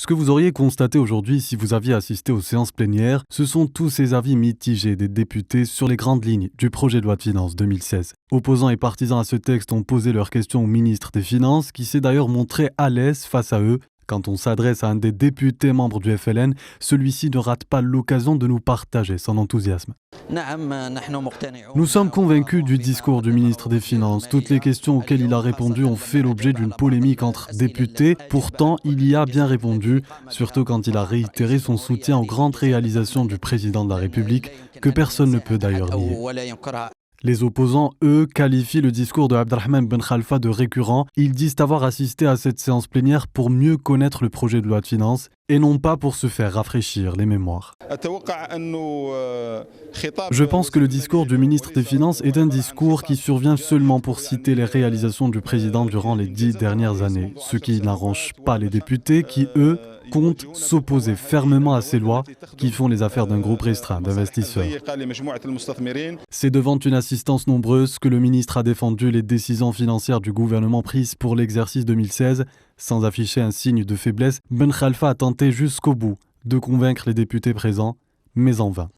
Ce que vous auriez constaté aujourd'hui si vous aviez assisté aux séances plénières, ce sont tous ces avis mitigés des députés sur les grandes lignes du projet de loi de finances 2016. Opposants et partisans à ce texte ont posé leurs questions au ministre des Finances, qui s'est d'ailleurs montré à l'aise face à eux. Quand on s'adresse à un des députés membres du FLN, celui-ci ne rate pas l'occasion de nous partager son enthousiasme. Nous sommes convaincus du discours du ministre des Finances. Toutes les questions auxquelles il a répondu ont fait l'objet d'une polémique entre députés. Pourtant, il y a bien répondu, surtout quand il a réitéré son soutien aux grandes réalisations du président de la République, que personne ne peut d'ailleurs nier. Les opposants, eux, qualifient le discours de Abdelrahman Ben Khalfa de récurrent. Ils disent avoir assisté à cette séance plénière pour mieux connaître le projet de loi de finances et non pas pour se faire rafraîchir les mémoires. Je pense que le discours du ministre des Finances est un discours qui survient seulement pour citer les réalisations du président durant les 10 dernières années, ce qui n'arrange pas les députés qui, eux, comptent s'opposer fermement à ces lois qui font les affaires d'un groupe restreint d'investisseurs. C'est devant une assistance nombreuse que le ministre a défendu les décisions financières du gouvernement prises pour l'exercice 2016. Sans afficher un signe de faiblesse, Ben Khalfa a tenté jusqu'au bout de convaincre les députés présents, mais en vain.